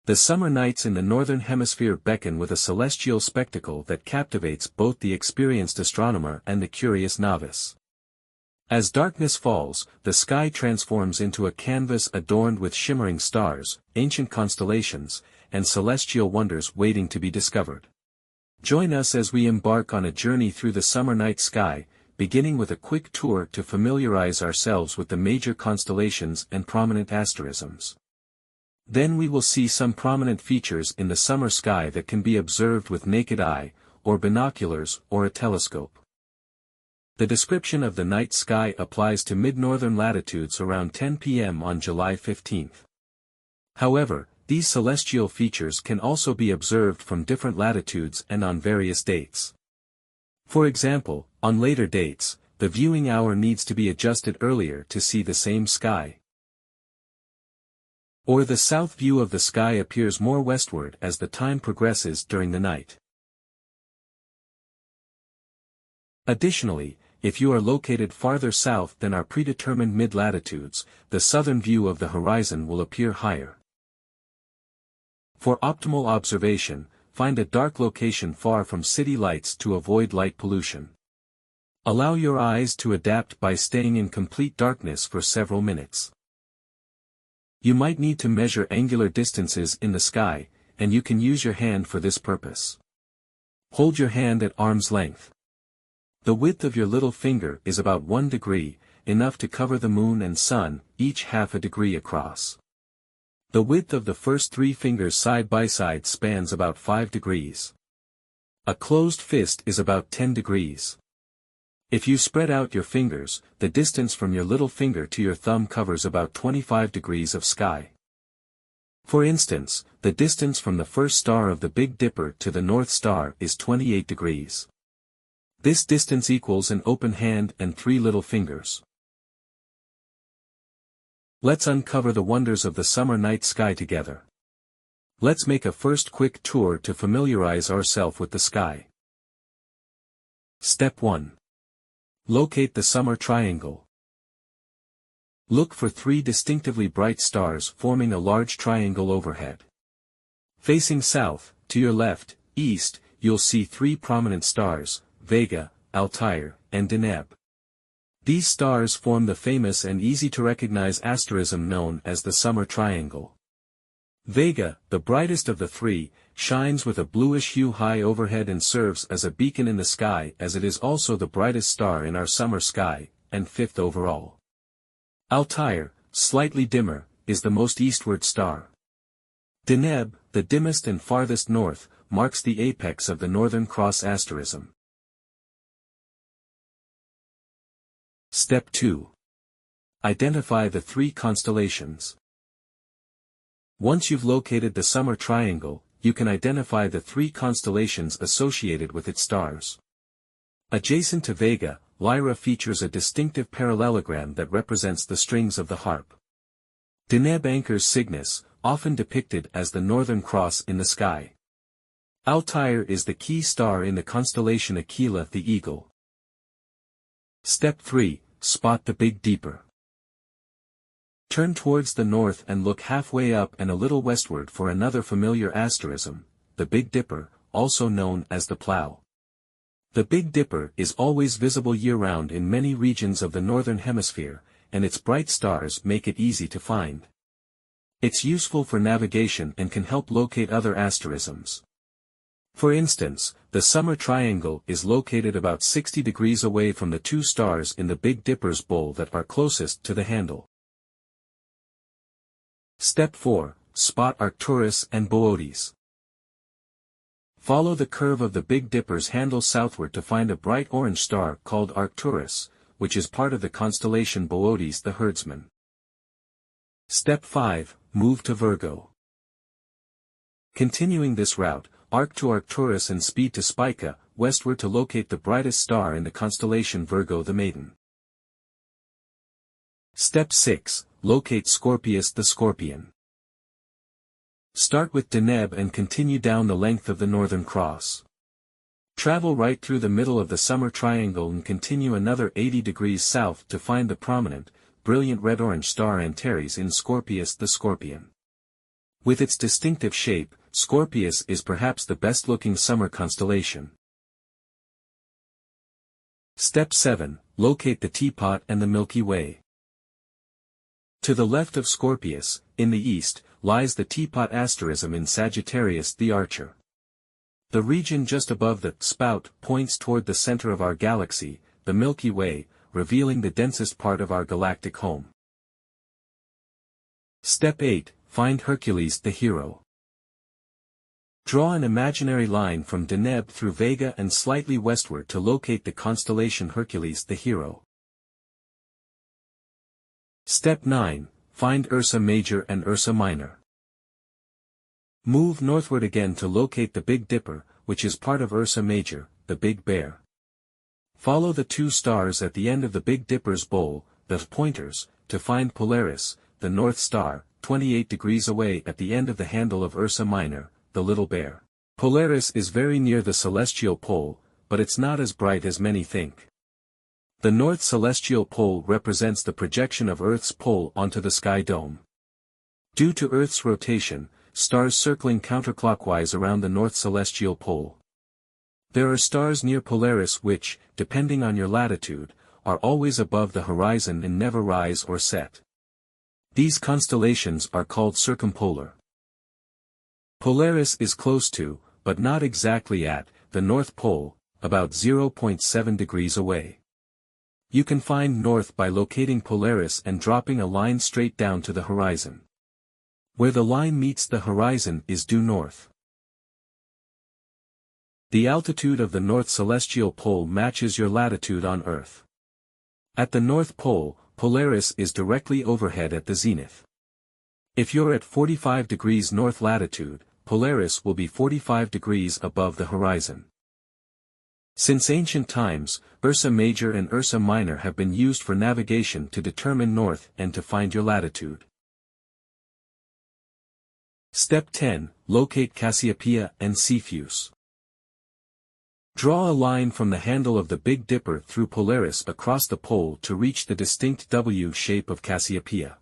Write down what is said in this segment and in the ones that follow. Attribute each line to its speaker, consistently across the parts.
Speaker 1: The summer nights in the northern hemisphere beckon with a celestial spectacle that captivates both the experienced astronomer and the curious novice. As darkness falls, the sky transforms into a canvas adorned with shimmering stars, ancient constellations, and celestial wonders waiting to be discovered. Join us as we embark on a journey through the summer night sky, beginning with a quick tour to familiarize ourselves with the major constellations and prominent asterisms. Then we will see some prominent features in the summer sky that can be observed with naked eye, or binoculars, or a telescope. The description of the night sky applies to mid-northern latitudes around 10 p.m. on July 15. However, these celestial features can also be observed from different latitudes and on various dates. For example, on later dates, the viewing hour needs to be adjusted earlier to see the same sky. Or the south view of the sky appears more westward as the time progresses during the night. Additionally, if you are located farther south than our predetermined mid-latitudes, the southern view of the horizon will appear higher. For optimal observation, find a dark location far from city lights to avoid light pollution. Allow your eyes to adapt by staying in complete darkness for several minutes. You might need to measure angular distances in the sky, and you can use your hand for this purpose. Hold your hand at arm's length. The width of your little finger is about 1 degree, enough to cover the moon and sun, each half a degree across. The width of the first 3 fingers side by side spans about 5 degrees. A closed fist is about 10 degrees. If you spread out your fingers, the distance from your little finger to your thumb covers about 25 degrees of sky. For instance, the distance from the first star of the Big Dipper to the North Star is 28 degrees. This distance equals an open hand and 3 little fingers. Let's uncover the wonders of the summer night sky together. Let's make a first quick tour to familiarize ourselves with the sky. Step 1. Locate the summer triangle. Look for 3 distinctively bright stars forming a large triangle overhead. Facing south, to your left, east, you'll see 3 prominent stars, Vega, Altair, and Deneb. These stars form the famous and easy-to-recognize asterism known as the summer triangle. Vega, the brightest of the 3, shines with a bluish hue high overhead and serves as a beacon in the sky as it is also the brightest star in our summer sky, and 5th overall. Altair, slightly dimmer, is the most eastward star. Deneb, the dimmest and farthest north, marks the apex of the Northern Cross asterism. Step 2. Identify the 3 constellations. Once you've located the summer triangle, you can identify the 3 constellations associated with its stars. Adjacent to Vega, Lyra features a distinctive parallelogram that represents the strings of the harp. Deneb anchors Cygnus, often depicted as the Northern Cross in the sky. Altair is the key star in the constellation Aquila, the eagle. Step 3. Spot the Big Dipper. Turn towards the north and look halfway up and a little westward for another familiar asterism, the Big Dipper, also known as the Plough. The Big Dipper is always visible year-round in many regions of the northern hemisphere, and its bright stars make it easy to find. It's useful for navigation and can help locate other asterisms. For instance, the summer triangle is located about 60 degrees away from the 2 stars in the Big Dipper's bowl that are closest to the handle. Step 4. Spot Arcturus and Boötes. Follow the curve of the Big Dipper's handle southward to find a bright orange star called Arcturus, which is part of the constellation Boötes the herdsman. Step 5. Move to Virgo. Continuing this route, arc to Arcturus and speed to Spica, westward to locate the brightest star in the constellation Virgo the Maiden. Step 6. Locate Scorpius the Scorpion. Start with Deneb and continue down the length of the Northern Cross. Travel right through the middle of the summer triangle and continue another 80 degrees south to find the prominent, brilliant red-orange star Antares in Scorpius the Scorpion. With its distinctive shape, Scorpius is perhaps the best-looking summer constellation. Step 7. Locate the teapot and the Milky Way. To the left of Scorpius, in the east, lies the teapot asterism in Sagittarius the Archer. The region just above the spout points toward the center of our galaxy, the Milky Way, revealing the densest part of our galactic home. Step 8. Find Hercules the hero. Draw an imaginary line from Deneb through Vega and slightly westward to locate the constellation Hercules the hero. Step 9. Find Ursa Major and Ursa Minor. Move northward again to locate the Big Dipper, which is part of Ursa Major, the Big Bear. Follow the two stars at the end of the Big Dipper's bowl, the pointers, to find Polaris, the North Star, 28 degrees away at the end of the handle of Ursa Minor, the Little Bear. Polaris is very near the celestial pole, but it's not as bright as many think. The north celestial pole represents the projection of Earth's pole onto the sky dome. Due to Earth's rotation, stars circling counterclockwise around the north celestial pole. There are stars near Polaris which, depending on your latitude, are always above the horizon and never rise or set. These constellations are called circumpolar. Polaris is close to, but not exactly at, the North Pole, about 0.7 degrees away. You can find north by locating Polaris and dropping a line straight down to the horizon. Where the line meets the horizon is due north. The altitude of the North Celestial Pole matches your latitude on Earth. At the North Pole, Polaris is directly overhead at the zenith. If you're at 45 degrees north latitude, Polaris will be 45 degrees above the horizon. Since ancient times, Ursa Major and Ursa Minor have been used for navigation to determine north and to find your latitude. Step 10. Locate Cassiopeia and Cepheus. Draw a line from the handle of the Big Dipper through Polaris across the pole to reach the distinct W shape of Cassiopeia.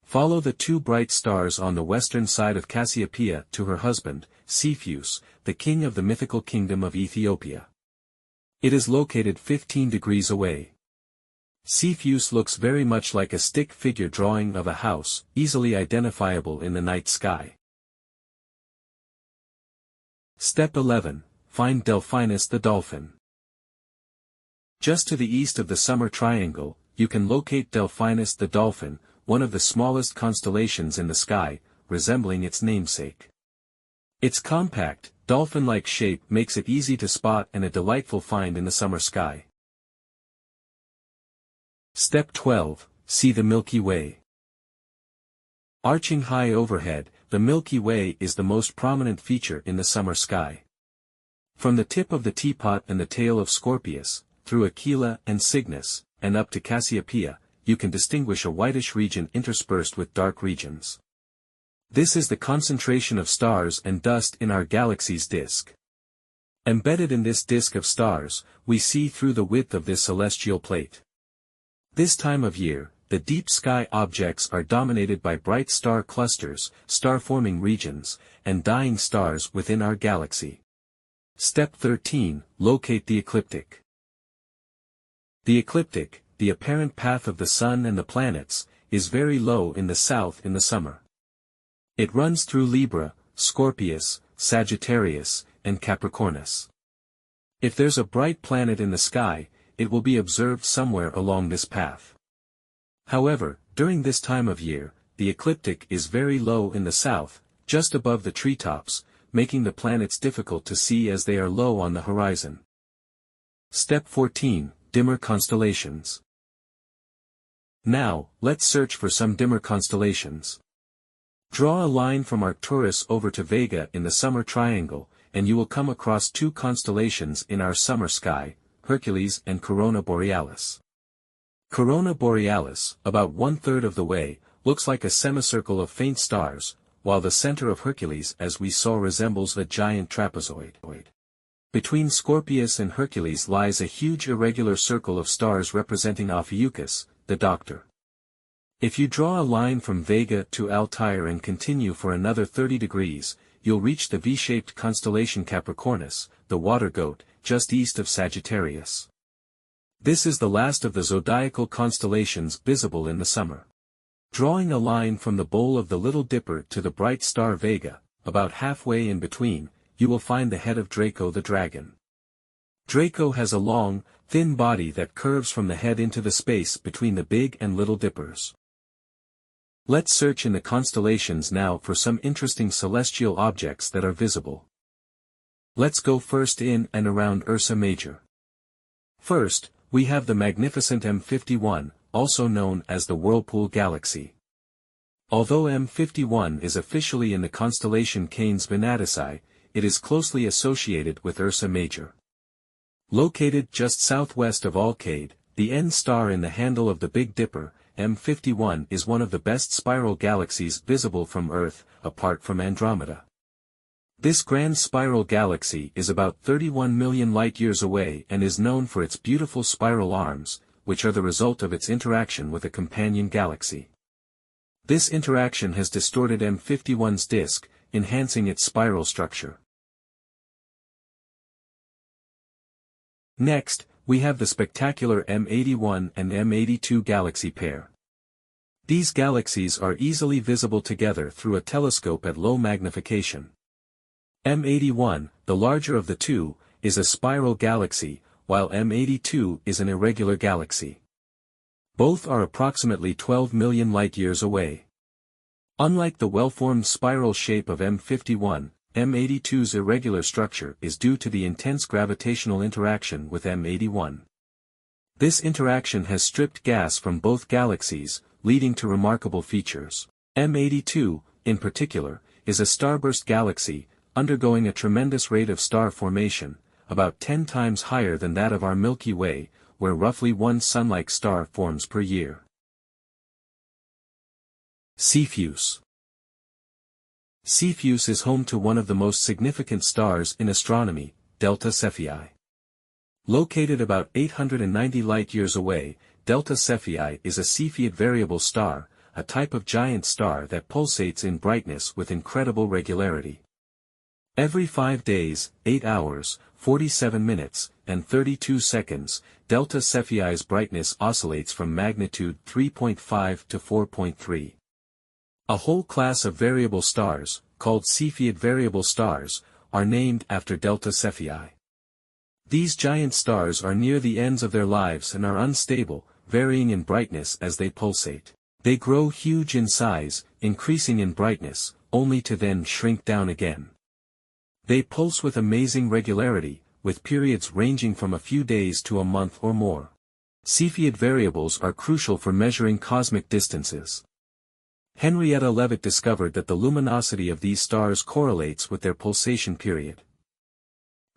Speaker 1: Follow the two bright stars on the western side of Cassiopeia to her husband, Cepheus, the king of the mythical kingdom of Ethiopia. It is located 15 degrees away. Cepheus looks very much like a stick figure drawing of a house, easily identifiable in the night sky. Step 11. Find Delphinus the dolphin. Just to the east of the Summer Triangle, you can locate Delphinus the dolphin, one of the smallest constellations in the sky, resembling its namesake. Its compact, dolphin-like shape makes it easy to spot and a delightful find in the summer sky. Step 12. See the Milky Way. Arching high overhead, the Milky Way is the most prominent feature in the summer sky. From the tip of the teapot and the tail of Scorpius, through Aquila and Cygnus, and up to Cassiopeia, you can distinguish a whitish region interspersed with dark regions. This is the concentration of stars and dust in our galaxy's disk. Embedded in this disk of stars, we see through the width of this celestial plate. This time of year, the deep sky objects are dominated by bright star clusters, star-forming regions, and dying stars within our galaxy. Step 13. Locate the ecliptic. The ecliptic, the apparent path of the sun and the planets, is very low in the south in the summer. It runs through Libra, Scorpius, Sagittarius, and Capricornus. If there's a bright planet in the sky, it will be observed somewhere along this path. However, during this time of year, the ecliptic is very low in the south, just above the treetops, making the planets difficult to see as they are low on the horizon. Step 14. Dimmer constellations. Now, let's search for some dimmer constellations. Draw a line from Arcturus over to Vega in the Summer Triangle, and you will come across two constellations in our summer sky, Hercules and Corona Borealis. Corona Borealis, about 1/3 of the way, looks like a semicircle of faint stars, while the center of Hercules as we saw resembles a giant trapezoid. Between Scorpius and Hercules lies a huge irregular circle of stars representing Ophiuchus, the Doctor. If you draw a line from Vega to Altair and continue for another 30 degrees, you'll reach the V-shaped constellation Capricornus, the water goat, just east of Sagittarius. This is the last of the zodiacal constellations visible in the summer. Drawing a line from the bowl of the Little Dipper to the bright star Vega, about halfway in between, you will find the head of Draco the dragon. Draco has a long, thin body that curves from the head into the space between the Big and Little Dippers. Let's search in the constellations now for some interesting celestial objects that are visible. Let's go first in and around Ursa Major. First, we have the magnificent M51, also known as the Whirlpool Galaxy. Although M51 is officially in the constellation Canes Venatici, it is closely associated with Ursa Major. Located just southwest of Alcade, the N star in the handle of the Big Dipper, M51 is one of the best spiral galaxies visible from Earth, apart from Andromeda. This grand spiral galaxy is about 31 million light-years away and is known for its beautiful spiral arms, which are the result of its interaction with a companion galaxy. This interaction has distorted M51's disk, enhancing its spiral structure. Next, we have the spectacular M81 and M82 galaxy pair. These galaxies are easily visible together through a telescope at low magnification. M81, the larger of the two, is a spiral galaxy, while M82 is an irregular galaxy. Both are approximately 12 million light-years away. Unlike the well-formed spiral shape of M51, M82's irregular structure is due to the intense gravitational interaction with M81. This interaction has stripped gas from both galaxies, leading to remarkable features. M82, in particular, is a starburst galaxy, undergoing a tremendous rate of star formation, about 10 times higher than that of our Milky Way, where roughly one sun-like star forms per year. Cepheus. Cepheus is home to one of the most significant stars in astronomy, Delta Cephei. Located about 890 light-years away, Delta Cephei is a Cepheid variable star, a type of giant star that pulsates in brightness with incredible regularity. Every 5 days, 8 hours, 47 minutes, and 32 seconds, Delta Cephei's brightness oscillates from magnitude 3.5 to 4.3. A whole class of variable stars, called Cepheid variable stars, are named after Delta Cephei. These giant stars are near the ends of their lives and are unstable, varying in brightness as they pulsate. They grow huge in size, increasing in brightness, only to then shrink down again. They pulse with amazing regularity, with periods ranging from a few days to a month or more. Cepheid variables are crucial for measuring cosmic distances. Henrietta Leavitt discovered that the luminosity of these stars correlates with their pulsation period.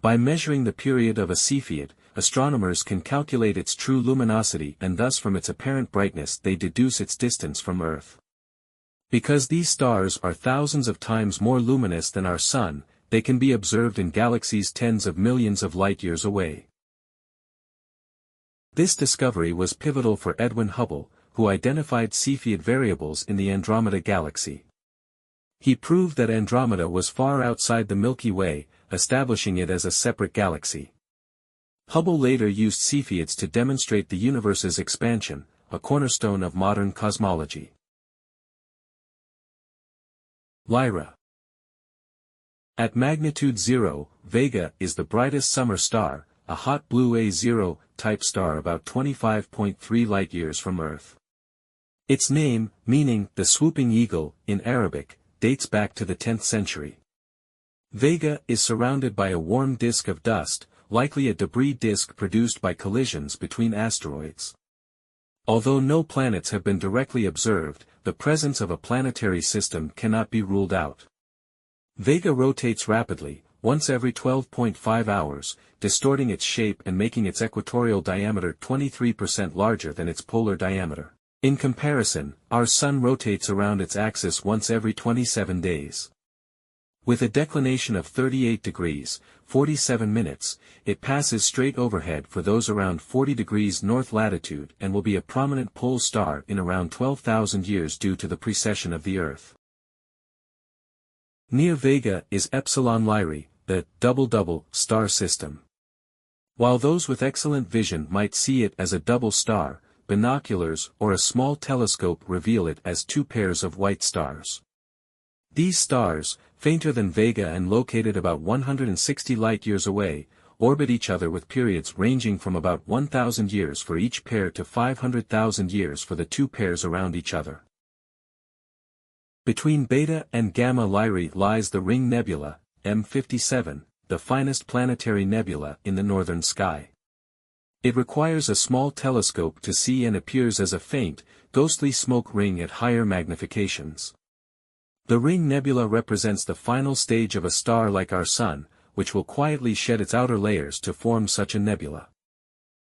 Speaker 1: By measuring the period of a Cepheid, astronomers can calculate its true luminosity and thus from its apparent brightness they deduce its distance from Earth. Because these stars are thousands of times more luminous than our Sun, they can be observed in galaxies tens of millions of light-years away. This discovery was pivotal for Edwin Hubble, who identified Cepheid variables in the Andromeda galaxy. He proved that Andromeda was far outside the Milky Way, establishing it as a separate galaxy. Hubble later used Cepheids to demonstrate the universe's expansion, a cornerstone of modern cosmology. Lyra. At magnitude 0, Vega is the brightest summer star, a hot blue A0-type star about 25.3 light-years from Earth. Its name, meaning the swooping eagle, in Arabic, dates back to the 10th century. Vega is surrounded by a warm disk of dust, likely a debris disk produced by collisions between asteroids. Although no planets have been directly observed, the presence of a planetary system cannot be ruled out. Vega rotates rapidly, once every 12.5 hours, distorting its shape and making its equatorial diameter 23% larger than its polar diameter. In comparison, our Sun rotates around its axis once every 27 days. With a declination of 38 degrees, 47 minutes, it passes straight overhead for those around 40 degrees north latitude and will be a prominent pole star in around 12,000 years due to the precession of the Earth. Near Vega is Epsilon Lyrae, the double-double star system. While those with excellent vision might see it as a double star, binoculars or a small telescope reveal it as two pairs of white stars. These stars, fainter than Vega and located about 160 light-years away, orbit each other with periods ranging from about 1,000 years for each pair to 500,000 years for the two pairs around each other. Between Beta and Gamma Lyrae lies the Ring Nebula, M57, the finest planetary nebula in the northern sky. It requires a small telescope to see and appears as a faint, ghostly smoke ring at higher magnifications. The Ring Nebula represents the final stage of a star like our Sun, which will quietly shed its outer layers to form such a nebula.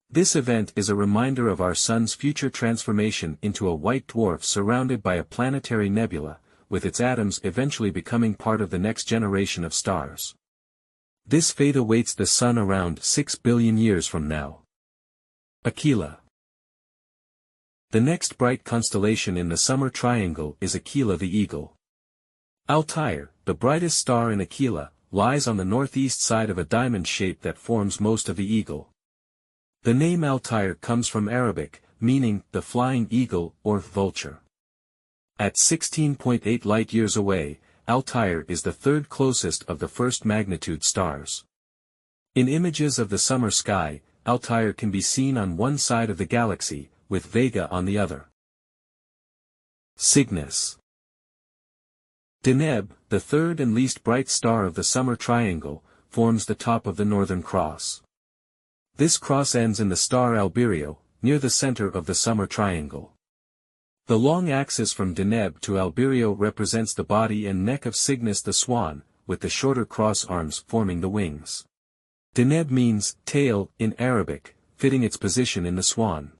Speaker 1: This event is a reminder of our Sun's future transformation into a white dwarf surrounded by a planetary nebula, with its atoms eventually becoming part of the next generation of stars. This fate awaits the Sun around 6 billion years from now. Aquila. The next bright constellation in the summer triangle is Aquila the Eagle. Altair, the brightest star in Aquila, lies on the northeast side of a diamond shape that forms most of the eagle. The name Altair comes from Arabic, meaning the flying eagle or vulture. At 16.8 light-years away, Altair is the third closest of the first magnitude stars. In images of the summer sky, Altair can be seen on one side of the galaxy, with Vega on the other. Cygnus. Deneb, the third and least bright star of the summer triangle, forms the top of the northern cross. This cross ends in the star Albireo, near the center of the summer triangle. The long axis from Deneb to Albireo represents the body and neck of Cygnus the swan, with the shorter cross arms forming the wings. Deneb means tail in Arabic, fitting its position in the swan.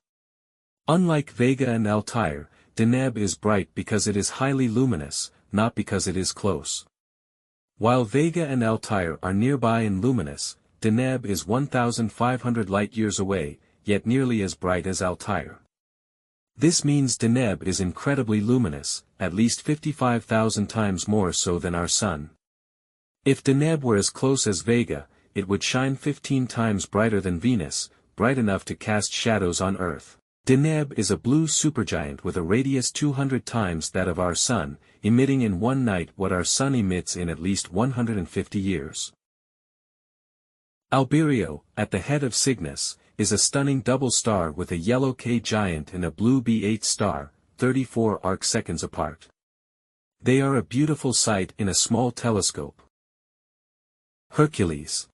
Speaker 1: Unlike Vega and Altair, Deneb is bright because it is highly luminous, not because it is close. While Vega and Altair are nearby and luminous, Deneb is 1,500 light-years away, yet nearly as bright as Altair. This means Deneb is incredibly luminous, at least 55,000 times more so than our Sun. If Deneb were as close as Vega, it would shine 15 times brighter than Venus, bright enough to cast shadows on Earth. Deneb is a blue supergiant with a radius 200 times that of our Sun, emitting in one night what our Sun emits in at least 150 years. Albireo, at the head of Cygnus, is a stunning double star with a yellow K giant and a blue B8 star, 34 arcseconds apart. They are a beautiful sight in a small telescope. Hercules.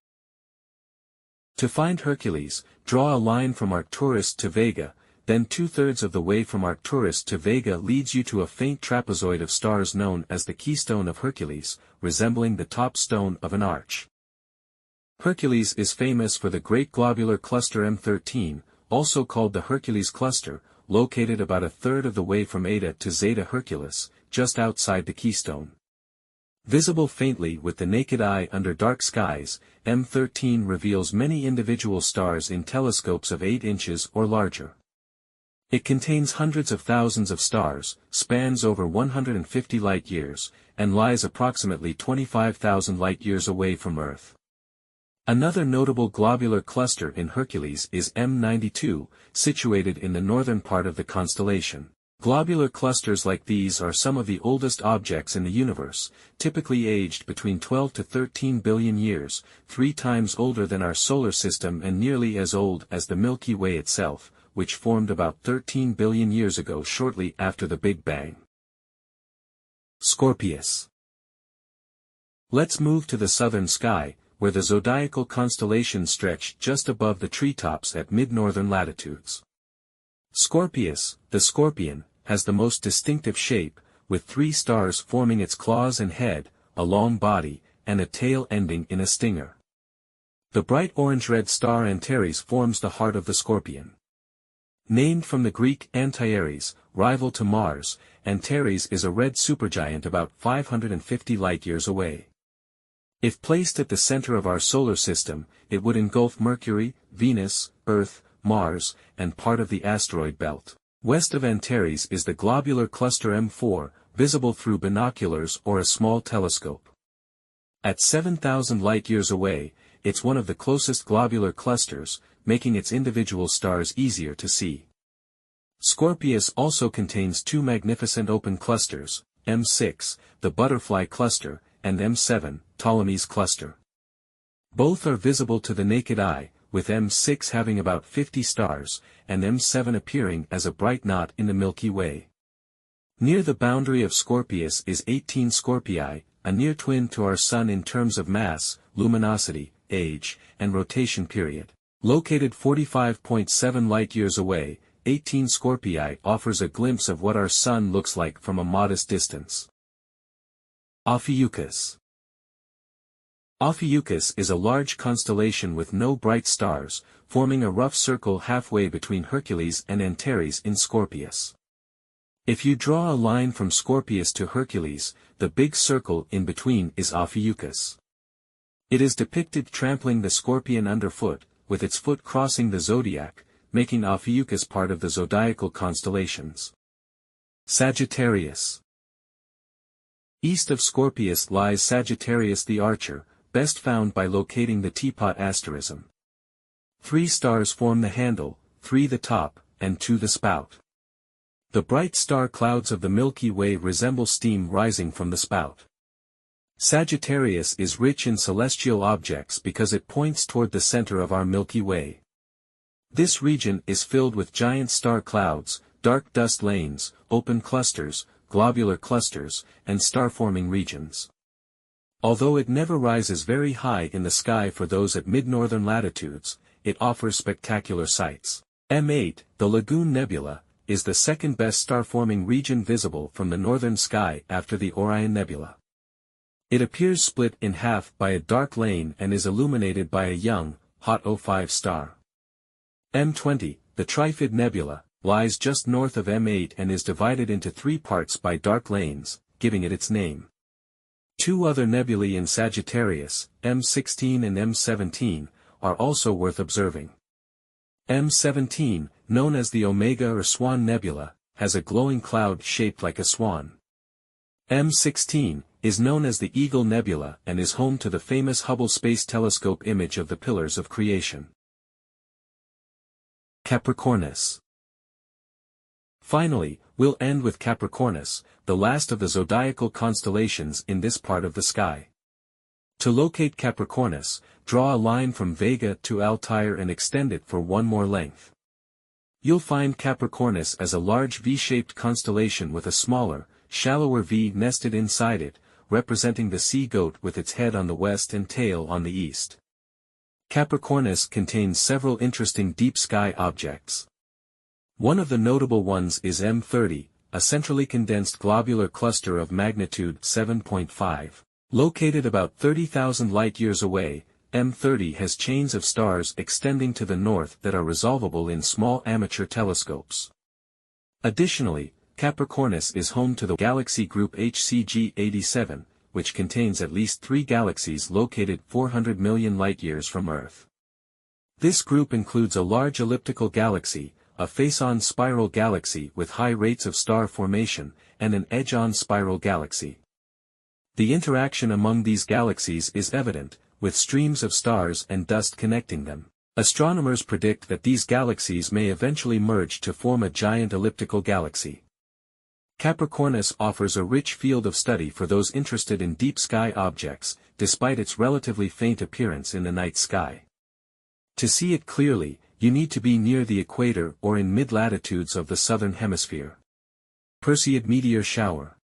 Speaker 1: To find Hercules, draw a line from Arcturus to Vega, then 2/3 of the way from Arcturus to Vega leads you to a faint trapezoid of stars known as the keystone of Hercules, resembling the top stone of an arch. Hercules is famous for the Great Globular Cluster M13, also called the Hercules Cluster, located about 1/3 of the way from Eta to Zeta Herculis, just outside the keystone. Visible faintly with the naked eye under dark skies, M13 reveals many individual stars in telescopes of 8 inches or larger. It contains hundreds of thousands of stars, spans over 150 light-years, and lies approximately 25,000 light-years away from Earth. Another notable globular cluster in Hercules is M92, situated in the northern part of the constellation. Globular clusters like these are some of the oldest objects in the universe, typically aged between 12 to 13 billion years, 3 times older than our solar system and nearly as old as the Milky Way itself, which formed about 13 billion years ago shortly after the Big Bang. Scorpius. Let's move to the southern sky, where the zodiacal constellations stretch just above the treetops at mid-northern latitudes. Scorpius, the scorpion, has the most distinctive shape, with 3 stars forming its claws and head, a long body, and a tail ending in a stinger. The bright orange-red star Antares forms the heart of the scorpion. Named from the Greek Antares, rival to Mars, Antares is a red supergiant about 550 light-years away. If placed at the center of our solar system, it would engulf Mercury, Venus, Earth, Mars, and part of the asteroid belt. West of Antares is the globular cluster M4, visible through binoculars or a small telescope. At 7,000 light-years away, it's one of the closest globular clusters, making its individual stars easier to see. Scorpius also contains two magnificent open clusters, M6, the butterfly cluster, and M7, Ptolemy's cluster. Both are visible to the naked eye, with M6 having about 50 stars, and M7 appearing as a bright knot in the Milky Way. Near the boundary of Scorpius is 18 Scorpii, a near twin to our Sun in terms of mass, luminosity, age, and rotation period. Located 45.7 light-years away, 18 Scorpii offers a glimpse of what our Sun looks like from a modest distance. Ophiuchus. Ophiuchus is a large constellation with no bright stars, forming a rough circle halfway between Hercules and Antares in Scorpius. If you draw a line from Scorpius to Hercules, the big circle in between is Ophiuchus. It is depicted trampling the scorpion underfoot, with its foot crossing the zodiac, making Ophiuchus part of the zodiacal constellations. Sagittarius. East of Scorpius lies Sagittarius the Archer, best found by locating the teapot asterism. 3 stars form the handle, 3 the top, and 2 the spout. The bright star clouds of the Milky Way resemble steam rising from the spout. Sagittarius is rich in celestial objects because it points toward the center of our Milky Way. This region is filled with giant star clouds, dark dust lanes, open clusters, globular clusters, and star-forming regions. Although it never rises very high in the sky for those at mid-northern latitudes, it offers spectacular sights. M8, the Lagoon Nebula, is the second-best star-forming region visible from the northern sky after the Orion Nebula. It appears split in half by a dark lane and is illuminated by a young, hot O5 star. M20, the Trifid Nebula, lies just north of M8 and is divided into 3 parts by dark lanes, giving it its name. 2 other nebulae in Sagittarius, M16 and M17, are also worth observing. M17, known as the Omega or Swan Nebula, has a glowing cloud shaped like a swan. M16 is known as the Eagle Nebula and is home to the famous Hubble Space Telescope image of the Pillars of Creation. Capricornus. Finally, we'll end with Capricornus, the last of the zodiacal constellations in this part of the sky. To locate Capricornus, draw a line from Vega to Altair and extend it for one more length. You'll find Capricornus as a large V-shaped constellation with a smaller, shallower V nested inside it, representing the sea goat with its head on the west and tail on the east. Capricornus contains several interesting deep sky objects. One of the notable ones is M30, a centrally condensed globular cluster of magnitude 7.5. Located about 30,000 light-years away, M30 has chains of stars extending to the north that are resolvable in small amateur telescopes. Additionally, Capricornus is home to the galaxy group HCG 87, which contains at least 3 galaxies located 400 million light-years from Earth. This group includes a large elliptical galaxy, a face-on spiral galaxy with high rates of star formation, and an edge-on spiral galaxy. The interaction among these galaxies is evident, with streams of stars and dust connecting them. Astronomers predict that these galaxies may eventually merge to form a giant elliptical galaxy. Capricornus offers a rich field of study for those interested in deep sky objects, despite its relatively faint appearance in the night sky. To see it clearly, you need to be near the equator or in mid-latitudes of the southern hemisphere. Perseid meteor shower.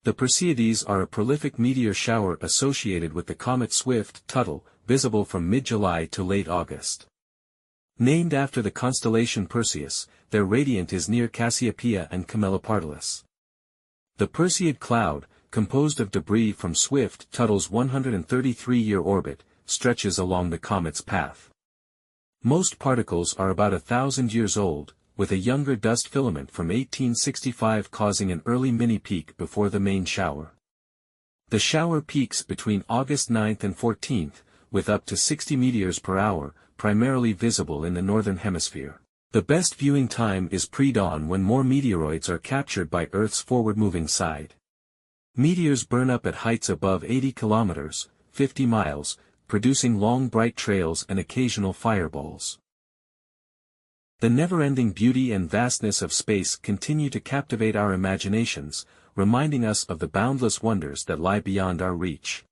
Speaker 1: The Perseids are a prolific meteor shower associated with the comet Swift-Tuttle, visible from mid-July to late August. Named after the constellation Perseus, their radiant is near Cassiopeia and Camelopardalis. The Perseid cloud, composed of debris from Swift-Tuttle's 133-year orbit, stretches along the comet's path. Most particles are about 1,000 years old, with a younger dust filament from 1865 causing an early mini-peak before the main shower. The shower peaks between August 9th and 14th, with up to 60 meteors per hour, primarily visible in the northern hemisphere. The best viewing time is pre-dawn when more meteoroids are captured by Earth's forward-moving side. Meteors burn up at heights above 80 kilometers, 50 miles, producing long bright trails and occasional fireballs. The never-ending beauty and vastness of space continue to captivate our imaginations, reminding us of the boundless wonders that lie beyond our reach.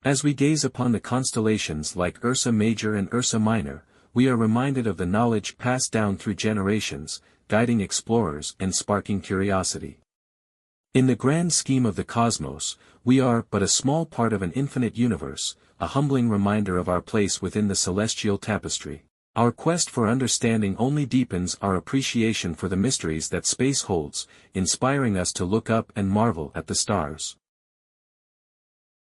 Speaker 1: As we gaze upon the constellations like Ursa Major and Ursa Minor, we are reminded of the knowledge passed down through generations, guiding explorers and sparking curiosity. In the grand scheme of the cosmos, we are but a small part of an infinite universe, a humbling reminder of our place within the celestial tapestry. Our quest for understanding only deepens our appreciation for the mysteries that space holds, inspiring us to look up and marvel at the stars.